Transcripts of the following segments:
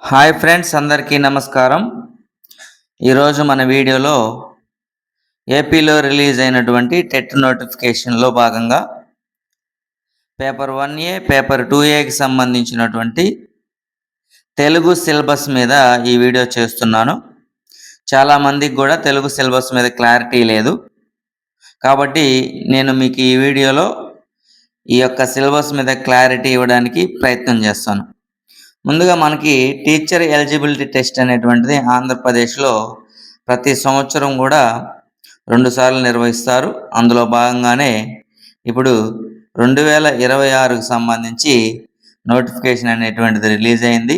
Hi friends, అందరికీ నమస్కారం. ఈరోజు మన వీడియోలో ఏపీలో రిలీజ్ అయినటువంటి టెట్ నోటిఫికేషన్లో భాగంగా పేపర్ 1A, పేపర్ 2Aకి సంబంధించినటువంటి తెలుగు సిలబస్ మీద ఈ వీడియో చేస్తున్నాను. చాలామందికి కూడా తెలుగు సిలబస్ మీద క్లారిటీ లేదు, కాబట్టి నేను మీకు ఈ వీడియోలో ఈ యొక్క సిలబస్ మీద క్లారిటీ ఇవ్వడానికి ప్రయత్నం చేస్తాను. ముందుగా మనకి టీచర్ ఎలిజిబిలిటీ టెస్ట్ అనేటువంటిది ఆంధ్రప్రదేశ్లో ప్రతి సంవత్సరం కూడా 2 సార్లు నిర్వహిస్తారు. అందులో భాగంగానే ఇప్పుడు 2026కు సంబంధించి నోటిఫికేషన్ అనేటువంటిది రిలీజ్ అయింది.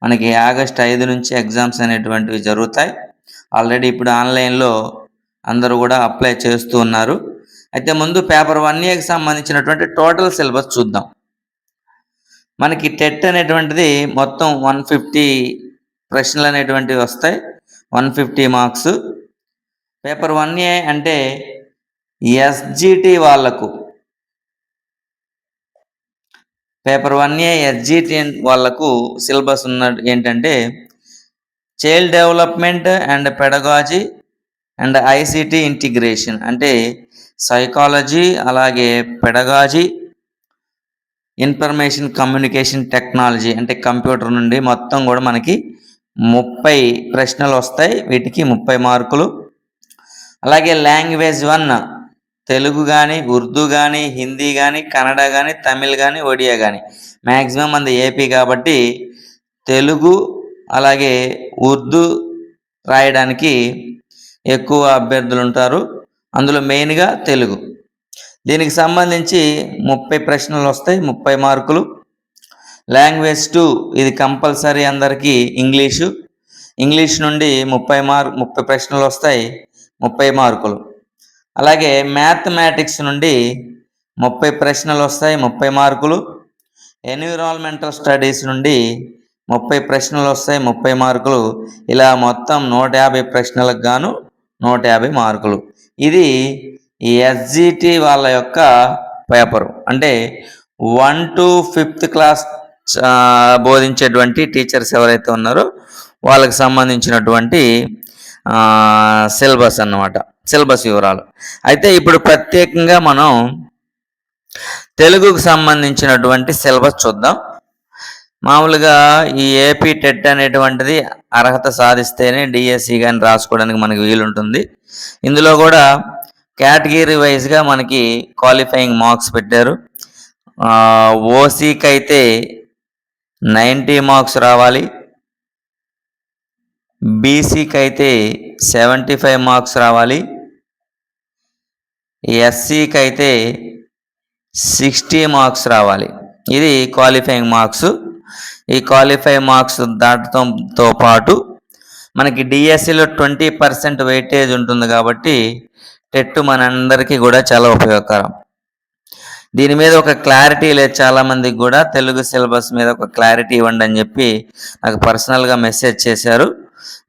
మనకి ఆగస్టు 5 నుంచి ఎగ్జామ్స్ అనేటువంటివి జరుగుతాయి. ఆల్రెడీ ఇప్పుడు ఆన్లైన్లో అందరూ కూడా అప్లై చేస్తూ ఉన్నారు. అయితే ముందు పేపర్ 1Aకి సంబంధించినటువంటి టోటల్ సిలబస్ చూద్దాం. మనకి టెట్ అనేటువంటిది మొత్తం 150 ప్రశ్నలు అనేటువంటివి వస్తాయి, 150 మార్క్స్. పేపర్ 1A అంటే ఎస్జిటి వాళ్ళకు, పేపర్ 1A ఎస్జిటి వాళ్ళకు సిలబస్ ఉన్న ఏంటంటే child development and pedagogy and ICT integration, అంటే సైకాలజీ, అలాగే పెడగాజీ, ఇన్ఫర్మేషన్ కమ్యూనికేషన్ టెక్నాలజీ అంటే కంప్యూటర్ నుండి మొత్తం కూడా మనకి 30 ప్రశ్నలు వస్తాయి. వీటికి 30 మార్కులు. అలాగే లాంగ్వేజ్ 1 తెలుగు కానీ, ఉర్దూ కానీ, హిందీ కానీ, కన్నడ కానీ, తమిళ్ కానీ, ఒడియా కానీ. మ్యాక్సిమం మంది ఏపీ కాబట్టి తెలుగు అలాగే ఉర్దూ రాయడానికి ఎక్కువ అభ్యర్థులు ఉంటారు, అందులో మెయిన్గా తెలుగు. దీనికి సంబంధించి 30 ప్రశ్నలు వస్తాయి, 30 మార్కులు. లాంగ్వేజ్ 2 ఇది కంపల్సరీ అందరికీ ఇంగ్లీష్ నుండి 30 ప్రశ్నలు వస్తాయి, 30 మార్కులు. అలాగే మ్యాథమెటిక్స్ నుండి 30 ప్రశ్నలు వస్తాయి, 30 మార్కులు. ఎన్విరాన్మెంటల్ స్టడీస్ నుండి 30 ప్రశ్నలు వస్తాయి, 30 మార్కులు. ఇలా మొత్తం 150 ప్రశ్నలకు గాను 150 మార్కులు. ఇది ఈ ఎస్జిటి వాళ్ళ యొక్క పేపరు. అంటే 1 to 5th క్లాస్ బోధించేటువంటి టీచర్స్ ఎవరైతే ఉన్నారో వాళ్ళకి సంబంధించినటువంటి సిలబస్ అన్నమాట, సిలబస్ వివరాలు. అయితే ఇప్పుడు ప్రత్యేకంగా మనం తెలుగుకు సంబంధించినటువంటి సిలబస్ చూద్దాం. మామూలుగా ఈ ఏపీ టెట్ అనేటువంటిది అర్హత సాధిస్తేనే డిఎస్సి కానీ రాసుకోవడానికి మనకి వీలుంటుంది. ఇందులో కూడా కేటగిరీ వైజ్గా మనకి క్వాలిఫైయింగ్ మార్క్స్ పెట్టారు. ఓసీకి అయితే 90 మార్క్స్ రావాలి, బీసీకి అయితే 75 మార్క్స్ రావాలి, ఎస్సీకి అయితే 60 మార్క్స్ రావాలి. ఇది క్వాలిఫైయింగ్ మార్క్స్. ఈ క్వాలిఫైయింగ్ మార్క్స్ దాటడంతో పాటు మనకి డిఎస్సిలో 20% వెయిటేజ్ ఉంటుంది కాబట్టి టెట్ మనందరికీ కూడా చాలా ఉపయోగకరం. దీని మీద ఒక క్లారిటీ లేదు చాలామందికి కూడా. తెలుగు సిలబస్ మీద ఒక క్లారిటీ ఇవ్వండి అని చెప్పి నాకు పర్సనల్గా మెసేజ్ చేశారు.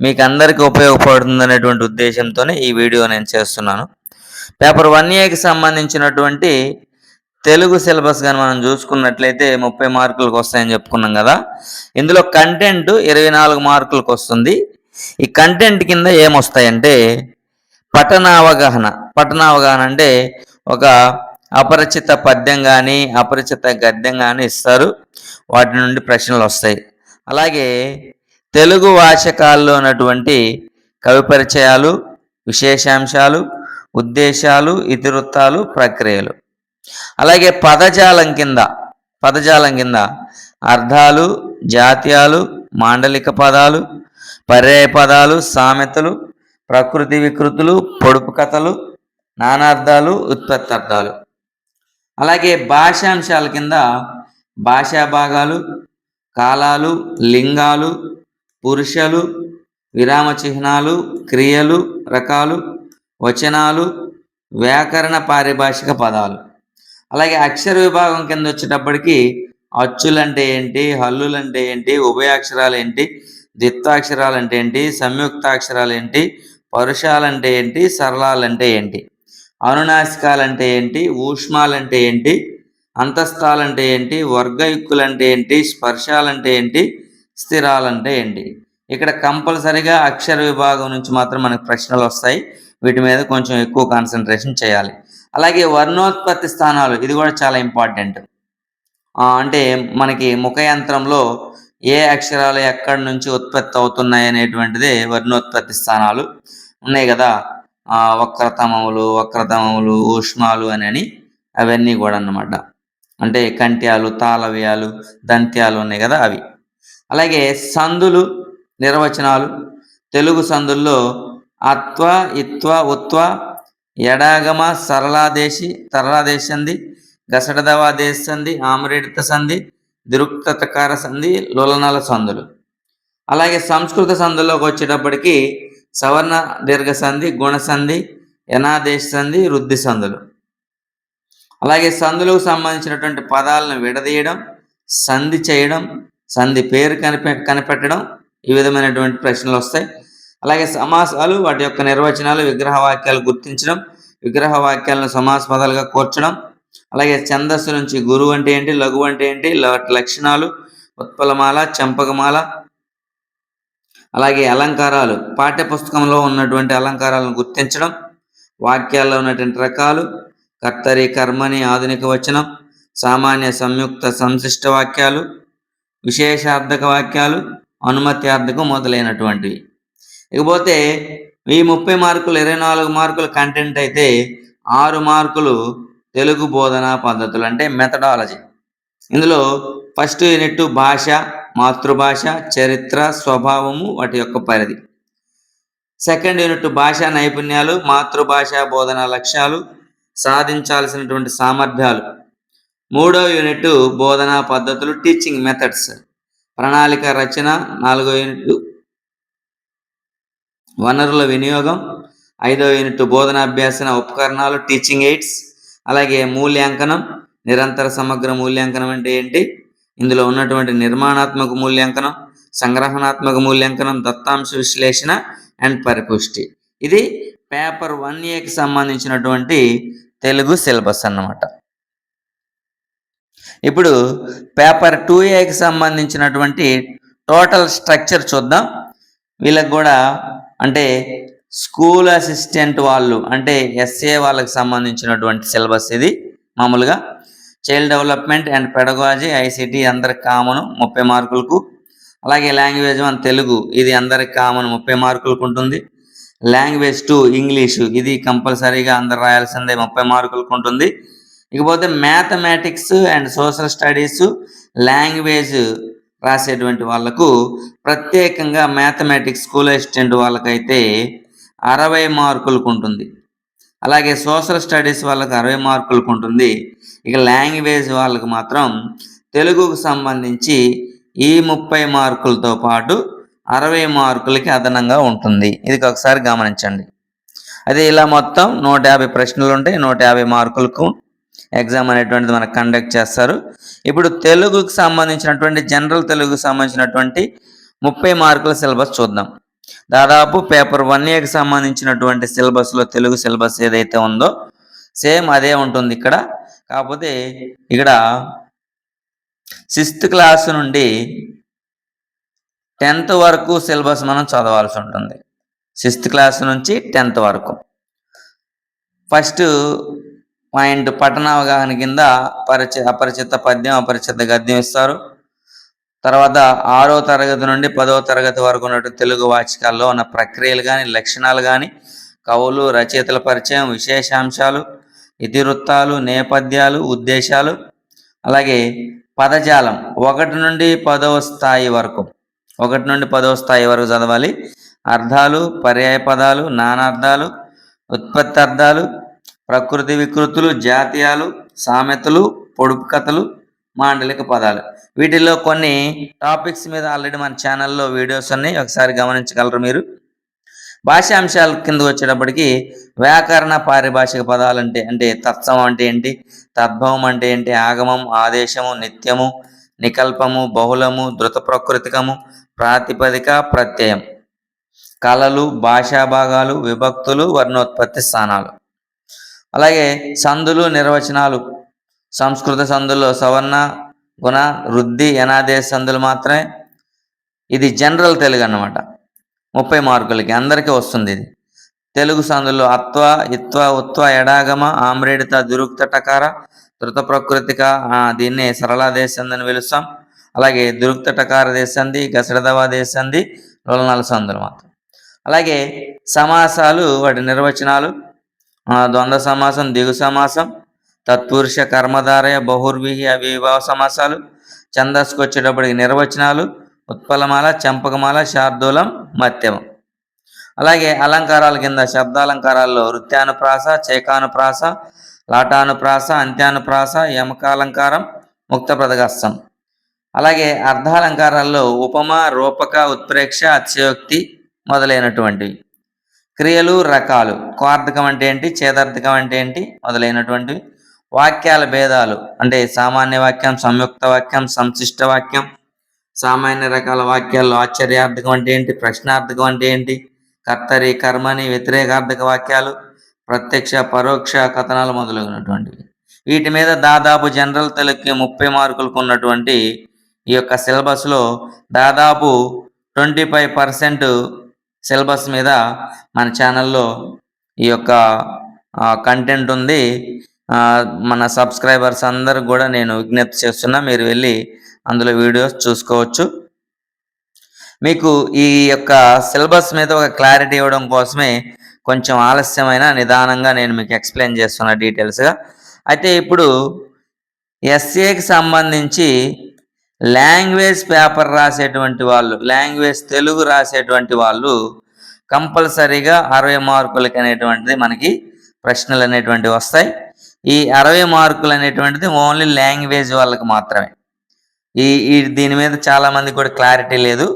మీకు అందరికీ ఉపయోగపడుతుంది అనేటువంటి ఉద్దేశంతోనే ఈ వీడియో నేను చేస్తున్నాను. పేపర్ 1Aకి సంబంధించినటువంటి తెలుగు సిలబస్ కానీ మనం చూసుకున్నట్లయితే 30 మార్కులకు వస్తాయని చెప్పుకున్నాం కదా. ఇందులో కంటెంట్ 24 మార్కులకు వస్తుంది. ఈ కంటెంట్ కింద ఏమొస్తాయంటే పఠనావగాహన అంటే ఒక అపరిచిత పద్యం కానీ, అపరిచిత గద్యం కానీ ఇస్తారు, వాటి నుండి ప్రశ్నలు వస్తాయి. అలాగే తెలుగు వాచకాల్లో ఉన్నటువంటి కవి పరిచయాలు, విశేషాంశాలు, ఉద్దేశాలు, ఇతివృత్తాలు, ప్రక్రియలు. అలాగే పదజాలం కింద అర్థాలు, జాతీయాలు, మాండలిక పదాలు, పర్యాయ పదాలు, సామెతలు, ప్రకృతి వికృతులు, పొడుపు కథలు, నానార్థాలు, ఉత్పత్తార్థాలు. అలాగే భాషాంశాల కింద భాషా భాగాలు, కాలాలు, లింగాలు, పురుషులు, విరామ చిహ్నాలు, క్రియలు, రకాలు, వచనాలు, వ్యాకరణ పారిభాషిక పదాలు. అలాగే అక్షర విభాగం కింద వచ్చేటప్పటికి అచ్చులంటే ఏంటి, హల్లులంటే ఏంటి, ఉభయాక్షరాలు ఏంటి, ద్విత్వాక్షరాలు అంటే ఏంటి, సంయుక్తాక్షరాలు ఏంటి, పరుషాలంటే ఏంటి, సరళాలంటే ఏంటి, అనునాసికాలంటే ఏంటి, ఊష్మాలంటే ఏంటి, అంతస్థాలంటే ఏంటి, వర్గయుక్కులంటే ఏంటి, స్పర్శాలంటే ఏంటి, స్థిరాలు అంటే ఏంటి? ఇక్కడ కంపల్సరిగా అక్షర విభాగం నుంచి మాత్రం మనకు ప్రశ్నలు వస్తాయి. వీటి మీద కొంచెం ఎక్కువ కాన్సన్ట్రేషన్ చేయాలి. అలాగే వర్ణోత్పత్తి స్థానాలు, ఇది కూడా చాలా ఇంపార్టెంట్. అంటే మనకి ముఖ యంత్రంలో ఏ అక్షరాలు ఎక్కడి నుంచి ఉత్పత్తి అవుతున్నాయి అనేటువంటిదే వర్ణోత్పత్తి స్థానాలు ఉన్నాయి కదా. వక్రతమములు, ఊష్మాలు అని అవన్నీ కూడా అన్నమాట. అంటే కంట్యాలు, తాళవ్యాలు, దంత్యాలు ఉన్నాయి కదా అవి. అలాగే సందులు నిర్వచనాలు, తెలుగు సందుల్లో అత్వ, ఇత్వ, ఉత్వ, ఎడాగమ, సరళాదేశి, తరళాదేశంది, గసడదవా దేశ సంధి, ఆమ్రేడిత సంధి, దిరుక్తకార సంధి, లులనల సంధులు. అలాగే సంస్కృత సంధుల్లోకి వచ్చేటప్పటికి సవర్ణ దీర్ఘ సంధి, గుణసంధి, యనాదేశ సంధి, వృద్ధి సంధులు. అలాగే సంధులకు సంబంధించినటువంటి పదాలను విడదీయడం, సంధి చేయడం, సంధి పేరు కనిపెట్టడం, ఈ విధమైనటువంటి ప్రశ్నలు వస్తాయి. అలాగే సమాసాలు, వాటి యొక్క నిర్వచనాలు, విగ్రహ వాక్యాలు గుర్తించడం, విగ్రహ వాక్యాలను సమాస పదాలుగా కూర్చడం. అలాగే ఛందస్సు నుంచి గురువు అంటే ఏంటి, లఘు అంటే ఏంటి, లక్షణాలు, ఉత్పలమాల, చంపకమాల. అలాగే అలంకారాలు, పాఠ్యపుస్తకంలో ఉన్నటువంటి అలంకారాలను గుర్తించడం, వాక్యాల్లో ఉన్నటువంటి రకాలు, కర్తరి, కర్మని, ఆధునిక వచనం, సామాన్య, సంయుక్త, సంశిష్ట వాక్యాలు, విశేషార్థక వాక్యాలు, అనుమత్యార్థకం మొదలైనటువంటివి. ఇకపోతే ఈ 30 మార్కులు 24 మార్కులు కంటెంట్ అయితే 6 మార్కులు తెలుగు బోధనా పద్ధతులు అంటే మెథడాలజీ. ఇందులో ఫస్ట్ యూనిట్ భాష, మాతృభాష, చరిత్ర, స్వభావము, వాటి యొక్క పరిధి. సెకండ్ యూనిట్ భాషా నైపుణ్యాలు, మాతృభాష బోధనా లక్ష్యాలు, సాధించాల్సినటువంటి సామర్థ్యాలు. మూడవ యూనిట్ బోధనా పద్ధతులు, టీచింగ్ మెథడ్స్, ప్రణాళిక రచన. నాలుగో యూనిట్ వనరుల వినియోగం. ఐదవ యూనిట్ బోధనాభ్యాసన ఉపకరణాలు, టీచింగ్ ఎయిడ్స్. అలాగే మూల్యాంకనం, నిరంతర సమగ్ర మూల్యాంకనం అంటే ఏంటి, ఇందులో ఉన్నటువంటి నిర్మాణాత్మక మూల్యాంకనం, సంగ్రహణాత్మక మూల్యాంకనం, దత్తాంశ విశ్లేషణ అండ్ పరిపుష్టి. ఇది పేపర్ 1Aకి సంబంధించినటువంటి తెలుగు సిలబస్ అన్నమాట. ఇప్పుడు పేపర్ 2Aకి సంబంధించినటువంటి టోటల్ స్ట్రక్చర్ చూద్దాం. వీళ్ళకి కూడా అంటే స్కూల్ అసిస్టెంట్ వాళ్ళు అంటే SA వాళ్ళకి సంబంధించినటువంటి సిలబస్ ఇది. మామూలుగా child development and pedagogy, ICT అందరికి కామను 30 మార్కులకు. అలాగే లాంగ్వేజ్ 1 తెలుగు, ఇది అందరికి కామన్ 30 మార్కులకు ఉంటుంది. లాంగ్వేజ్ 2 ఇంగ్లీషు, ఇది కంపల్సరీగా అందరు రాయాల్సిందే 30 మార్కులకు ఉంటుంది. ఇకపోతే mathematics and social studies, language రాసేటువంటి వాళ్లకు ప్రత్యేకంగా మ్యాథమెటిక్స్ స్కూల్ అసిస్టెంట్ వాళ్ళకైతే 60 మార్కులకు ఉంటుంది. అలాగే సోషల్ స్టడీస్ వాళ్ళకి 60 మార్కులకు ఉంటుంది. ఇక లాంగ్వేజ్ వాళ్ళకి మాత్రం తెలుగుకు సంబంధించి ఈ 30 మార్కులతో పాటు 60 మార్కులకి అదనంగా ఉంటుంది. ఇది ఒకసారి గమనించండి. అదే ఇలా మొత్తం 150 ప్రశ్నలు ఉంటాయి. 150 మార్కులకు ఎగ్జామ్ అనేటువంటిది మనకు కండక్ట్ చేస్తారు. ఇప్పుడు తెలుగుకు సంబంధించినటువంటి జనరల్ తెలుగుకు సంబంధించినటువంటి 30 మార్కుల సిలబస్ చూద్దాం. దాదాపు పేపర్ 1Aకి సంబంధించినటువంటి సిలబస్లో తెలుగు సిలబస్ ఏదైతే ఉందో సేమ్ అదే ఉంటుంది ఇక్కడ. కాకపోతే ఇక్కడ 6th క్లాస్ నుండి 10th వరకు సిలబస్ మనం చదవాల్సి ఉంటుంది. 6th క్లాస్ నుంచి 10th వరకు. ఫస్ట్ పాయింట్ పఠనావగాహన కింద అపరిచిత పద్యం, అపరిచిత గద్యం ఇస్తారు. తర్వాత 6వ తరగతి నుండి 10వ తరగతి వరకు ఉన్నటువంటి తెలుగు వాచకాల్లో ఉన్న ప్రక్రియలు కానీ, లక్షణాలు కానీ, కవులు, రచయితల పరిచయం, విశేషాంశాలు, ఇతివృత్తాలు, నేపథ్యాలు, ఉద్దేశాలు. అలాగే పదజాలం 1 నుండి 10వ స్థాయి వరకు, 1 నుండి 10వ స్థాయి వరకు చదవాలి. అర్థాలు, పర్యాయ పదాలు, నానార్థాలు, ఉత్పత్తి అర్థాలు, ప్రకృతి వికృతులు, జాతీయాలు, సామెతలు, పొడుపు కథలు, మాండలిక పదాలు. వీటిల్లో కొన్ని టాపిక్స్ మీద ఆల్రెడీ మన ఛానల్లో వీడియోస్ ఉన్నాయి, ఒకసారి గమనించగలరు మీరు. భాషాంశాల కింద వచ్చేటప్పటికి వ్యాకరణ పారిభాషిక పదాలు అంటే తత్సమం అంటే ఏంటి, తద్భవం అంటే ఏంటి, ఆగమం, ఆదేశము, నిత్యము, నికల్పము, బహుళము, ధృత ప్రకృతికము, ప్రాతిపదిక, ప్రత్యయం, కళలు, భాషా భాగాలు, విభక్తులు, వర్ణోత్పత్తి స్థానాలు. అలాగే సందులు, నిర్వచనాలు. సంస్కృత సందుల్లో సవర్ణ, గుణ, వృద్ధి, యనాదేశ సందులు మాత్రమే. ఇది జనరల్ తెలుగు అన్నమాట. 30 మార్కులకి అందరికీ వస్తుంది ఇది. తెలుగు సందుల్లో అత్వ, ఇత్వ, ఉత్వ, ఎడాగమ, ఆమ్రేడిత, దురుక్త టకార, ధృత ప్రకృతిక, దీన్నే సరళా దేశంది అని పిలుస్తాం. అలాగే దురుక్త టకార దేశంది, గసడదవ దేశంది, లోలనాల సందులు మాత్రం. అలాగే సమాసాలు, వాటి నిర్వచనాలు: ద్వంద్వ సమాసం, దిగు సమాసం, తత్పురుష, కర్మధారయ, బహుర్విహి, అవిభావ సమాసాలు. ఛందస్సుకు వచ్చేటప్పటికి నిర్వచనాలు: ఉత్పలమాల, చంపకమాల, శార్దూలం, మత్యమం. అలాగే అలంకారాల కింద శబ్దాలంకారాల్లో వృత్యానుప్రాస, చేకానుప్రాస, లాటానుప్రాస, అంత్యానుప్రాస, యమకాలంకారం, ముక్త పదగస్తం. అలాగే అర్థాలంకారాల్లో ఉపమ, రూపక, ఉత్ప్రేక్ష, అతిశయోక్తి మొదలైనటువంటివి. క్రియలు, రకాలు: క్వార్థకం అంటే ఏంటి, ఛేదార్థకం అంటే ఏంటి మొదలైనటువంటివి. వాక్యాల భేదాలు అంటే సామాన్య వాక్యం, సంయుక్త వాక్యం, సంశిష్ట వాక్యం. సామాన్య రకాల వాక్యాల్లో ఆశ్చర్యార్థకం అంటే ఏంటి, ప్రశ్నార్థకం అంటే ఏంటి, కర్తరి, కర్మని, వ్యతిరేకార్థక వాక్యాలు, ప్రత్యక్ష, పరోక్ష కథనాలు మొదలైనటువంటివి. వీటి మీద దాదాపు జనరల్ తెలుగుకి 30 మార్కులకు ఉన్నటువంటి ఈ యొక్క సిలబస్లో దాదాపు 25% సిలబస్ మీద మన ఛానల్లో ఈ యొక్క కంటెంట్ ఉంది. మన సబ్స్క్రైబర్స్ అందరికి కూడా నేను విజ్ఞప్తి చేస్తున్నా, మీరు వెళ్ళి అందులో వీడియోస్ చూసుకోవచ్చు. మీకు ఈ యొక్క సిలబస్ మీద ఒక క్లారిటీ ఇవ్వడం కోసమే కొంచెం ఆలస్యమైన నిదానంగా నేను మీకు ఎక్స్ప్లెయిన్ చేస్తున్నా డీటెయిల్స్గా. అయితే ఇప్పుడు ఎస్ఏకి సంబంధించి లాంగ్వేజ్ పేపర్ రాసేటువంటి వాళ్ళు, లాంగ్వేజ్ తెలుగు రాసేటువంటి వాళ్ళు కంపల్సరీగా 60 మార్కులకి అనేటువంటిది మనకి ప్రశ్నలు అనేటువంటివి వస్తాయి. ఈ 60 మార్కులు అనేటువంటిది ఓన్లీ లాంగ్వేజ్ వాళ్ళకి మాత్రమే. దీని మీద చాలామంది కూడా క్లారిటీ లేదు.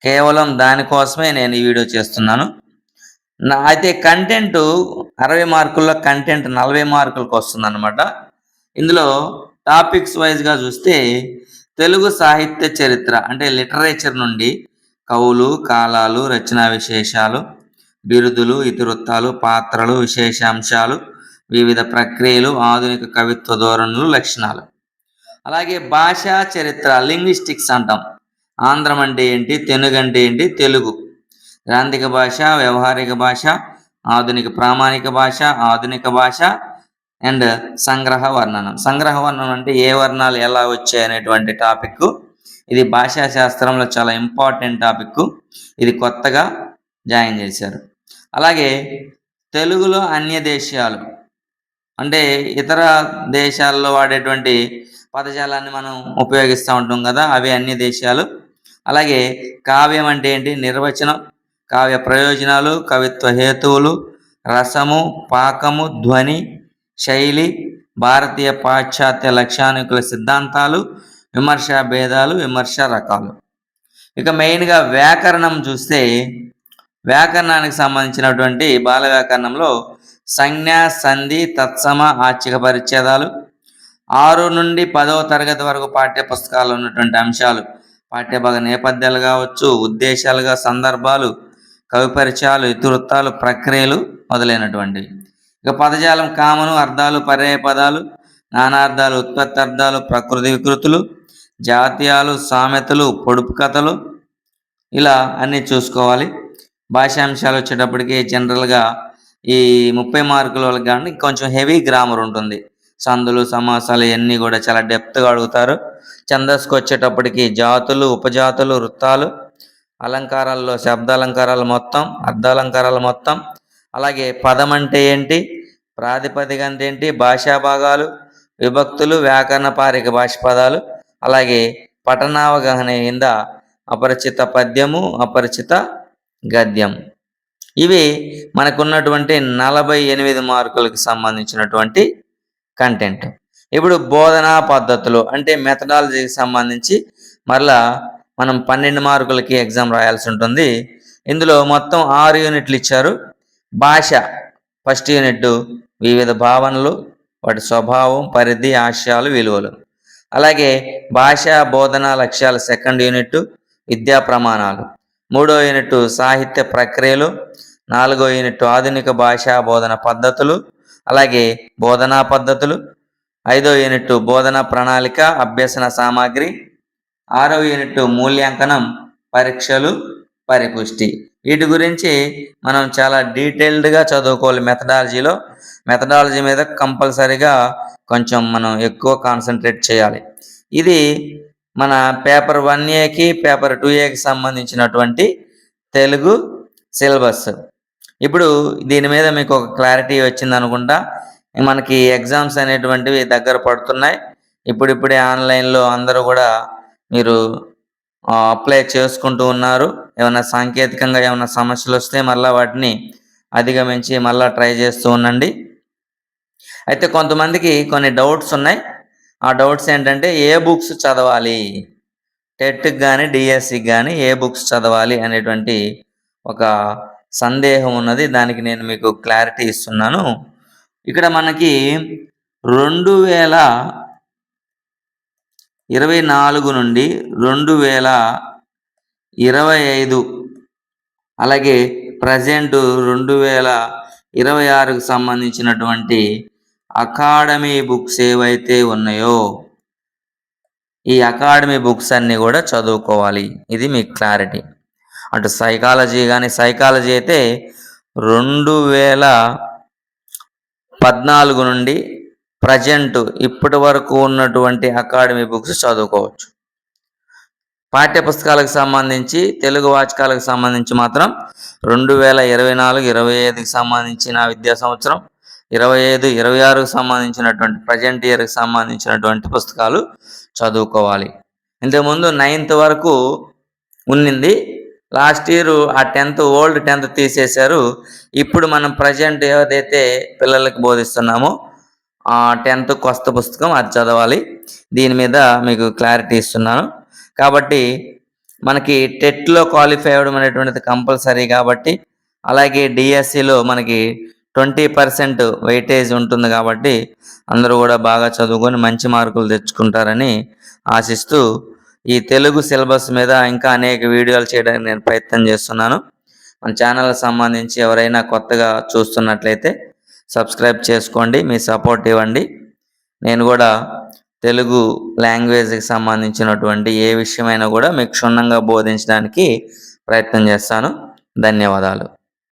కేవలం దానికోసమే నేను ఈ వీడియో చేస్తున్నాను. అయితే కంటెంట్ 60 మార్కుల్లో కంటెంట్ 40 మార్కులకు వస్తుంది అనమాట. ఇందులో టాపిక్స్ వైజ్గా చూస్తే తెలుగు సాహిత్య చరిత్ర అంటే లిటరేచర్ నుండి కవులు, కాలాలు, రచనా విశేషాలు, బిరుదులు, ఇతివృత్తాలు, పాత్రలు, విశేషాంశాలు, వివిధ ప్రక్రియలు, ఆధునిక కవిత్వ ధోరణులు, లక్షణాలు. అలాగే భాషా చరిత్ర, లింగ్విస్టిక్స్ అంటాం. ఆంధ్రం అంటే ఏంటి, తెలుగు అంటే ఏంటి, తెలుగు గ్రాంధిక భాష, వ్యవహారిక భాష, ఆధునిక ప్రామాణిక భాష, ఆధునిక భాష అండ్ సంగ్రహ వర్ణనం. సంగ్రహ వర్ణనం అంటే ఏ వర్ణాలు ఎలా వచ్చాయి అనేటువంటి టాపిక్. ఇది భాషా శాస్త్రంలో చాలా ఇంపార్టెంట్ టాపిక్. ఇది కొత్తగా జాయిన్ చేశారు. అలాగే తెలుగులో అన్య దేశాలు అంటే ఇతర దేశాల్లో వాడేటువంటి పదజాలాన్ని మనం ఉపయోగిస్తూ ఉంటాం కదా, అవి అన్య దేశాలు. అలాగే కావ్యం అంటే ఏంటి, నిర్వచనం, కావ్య ప్రయోజనాలు, కవిత్వ హేతువులు, రసము, పాకము, ధ్వని, శైలి, భారతీయ పాశ్చాత్య లక్షానికుల సిద్ధాంతాలు, విమర్శ భేదాలు, విమర్శ రకాలు. ఇక మెయిన్గా వ్యాకరణం చూస్తే వ్యాకరణానికి సంబంధించినటువంటి బాల వ్యాకరణంలో సంజ్ఞ, సంధి, తత్సమ, ఆచిక పరిచ్ఛేదాలు, 6 నుండి 10వ తరగతి వరకు పాఠ్య పుస్తకాల్లో ఉన్నటువంటి అంశాలు, పాఠ్యభాగ నేపథ్యాలు కావచ్చు, ఉద్దేశాలుగా, సందర్భాలు, కవి పరిచయాలు, ఇతివృత్తాలు, ప్రక్రియలు మొదలైనటువంటివి. ఇక పదజాలం కామను, అర్థాలు, పర్యాయ పదాలు, నానార్థాలు, ఉత్పత్తి అర్థాలు, ప్రకృతి వికృతులు, జాతీయాలు, సామెతలు, పొడుపు కథలు, ఇలా అన్నీ చూసుకోవాలి. భాషాంశాలు వచ్చేటప్పటికి జనరల్గా ఈ 30 మార్కుల వాళ్ళకి కానీ కొంచెం హెవీ గ్రామర్ ఉంటుంది. సందులు, సమాసాలు ఇవన్నీ కూడా చాలా డెప్త్గా అడుగుతారు. ఛందస్సుకు వచ్చేటప్పటికి జాతులు, ఉపజాతులు, వృత్తాలు, అలంకారాల్లో శబ్దాలంకారాలు మొత్తం, అర్థాలంకారాలు మొత్తం, అలాగే పదం అంటే ఏంటి, ప్రాతిపదిక అంటే ఏంటి, భాషా భాగాలు, విభక్తులు, వ్యాకరణ పారిక భాష పదాలు, అలాగే పఠనావగాహన కింద అపరిచిత పద్యము, అపరిచిత గద్యం. ఇవి మనకున్నటువంటి 48 మార్కులకు సంబంధించినటువంటి కంటెంట్. ఇప్పుడు బోధనా పద్ధతులు అంటే మెథడాలజీకి సంబంధించి మరలా మనం 12 మార్కులకి ఎగ్జామ్ రాయాల్సి ఉంటుంది. ఇందులో మొత్తం 6 యూనిట్లు ఇచ్చారు. భాష ఫస్ట్ యూనిట్ వివిధ భావనలు, వాటి స్వభావం, పరిధి, ఆశయాలు, విలువలు. అలాగే భాషా బోధనా లక్ష్యాలు సెకండ్ యూనిట్ విద్యా ప్రమాణాలు. 3వ యూనిట్ సాహిత్య ప్రక్రియలు. 4వ యూనిట్ ఆధునిక భాషా బోధన పద్ధతులు, అలాగే బోధనా పద్ధతులు. 5వ యూనిట్ బోధనా ప్రణాళిక, అభ్యసన సామాగ్రి. 6వ యూనిట్ మూల్యాంకనం, పరీక్షలు, పరిపుష్టి. వీటి గురించి మనం చాలా డీటెయిల్డ్గా చదువుకోవాలి. మెథడాలజీ మీద కంపల్సరీగా కొంచెం మనం ఎక్కువ కాన్సన్ట్రేట్ చేయాలి. ఇది మన పేపర్ 1Aకి పేపర్ 2Aకి సంబంధించినటువంటి తెలుగు సిలబస్. ఇప్పుడు దీని మీద మీకు ఒక క్లారిటీ వచ్చింది అనుకుంటా. మనకి ఎగ్జామ్స్ అనేటువంటివి దగ్గర పడుతున్నాయి. ఇప్పుడిప్పుడే ఆన్లైన్లో అందరూ కూడా మీరు అప్లై చేసుకుంటూ ఉన్నారు. ఏమైనా సాంకేతికంగా ఏమైనా సమస్యలు వస్తే మళ్ళీ వాటిని అధిగమించి మళ్ళీ ట్రై చేస్తూ ఉండండి. అయితే కొంతమందికి కొన్ని డౌట్స్ ఉన్నాయి. ఆ డౌట్స్ ఏంటంటే ఏ బుక్స్ చదవాలి, టెట్కి కానీ డిఎస్సికి కానీ ఏ బుక్స్ చదవాలి అనేటువంటి ఒక సందేహం ఉన్నది. దానికి నేను మీకు క్లారిటీ ఇస్తున్నాను. ఇక్కడ మనకి 2024 నుండి 2025 అలాగే ప్రజెంట్ 2026కు సంబంధించినటువంటి అకాడమీ బుక్స్ ఏవైతే ఉన్నాయో ఈ అకాడమీ బుక్స్ అన్నీ కూడా చదువుకోవాలి. ఇది మీకు క్లారిటీ. అటు సైకాలజీ అయితే 2014 నుండి ప్రజెంట్ ఇప్పటి వరకు ఉన్నటువంటి అకాడమీ బుక్స్ చదువుకోవచ్చు. పాఠ్య పుస్తకాలకు సంబంధించి తెలుగు వాచకాలకు సంబంధించి మాత్రం 2024-25కి సంబంధించిన విద్యా సంవత్సరం, 25-26కు సంబంధించినటువంటి ప్రజెంట్ ఇయర్కి సంబంధించినటువంటి పుస్తకాలు చదువుకోవాలి. ఇంతకుముందు 9th వరకు ఉన్నింది. లాస్ట్ ఇయర్ ఆ 10th ఓల్డ్ 10th తీసేశారు. ఇప్పుడు మనం ప్రజెంట్ ఏదైతే పిల్లలకి బోధిస్తున్నామో ఆ 10th కొత్త పుస్తకం అది చదవాలి. దీని మీద మీకు క్లారిటీ ఇస్తున్నాను. కాబట్టి మనకి టెట్లో క్వాలిఫై అవ్వడం అనేటువంటిది కంపల్సరీ కాబట్టి, అలాగే డిఎస్సిలో మనకి 20% వెయిటేజ్ ఉంటుంది కాబట్టి అందరూ కూడా బాగా చదువుకొని మంచి మార్కులు తెచ్చుకుంటారని ఆశిస్తూ ఈ తెలుగు సిలబస్ మీద ఇంకా అనేక వీడియోలు చేయడానికి నేను ప్రయత్నం చేస్తున్నాను. మన ఛానల్కి సంబంధించి ఎవరైనా కొత్తగా చూస్తున్నట్లయితే సబ్స్క్రైబ్ చేసుకోండి, మీ సపోర్ట్ ఇవ్వండి. నేను కూడా తెలుగు లాంగ్వేజ్కి సంబంధించినటువంటి ఏ విషయమైనా కూడా మీకు క్షుణ్ణంగా బోధించడానికి ప్రయత్నం చేస్తాను. ధన్యవాదాలు.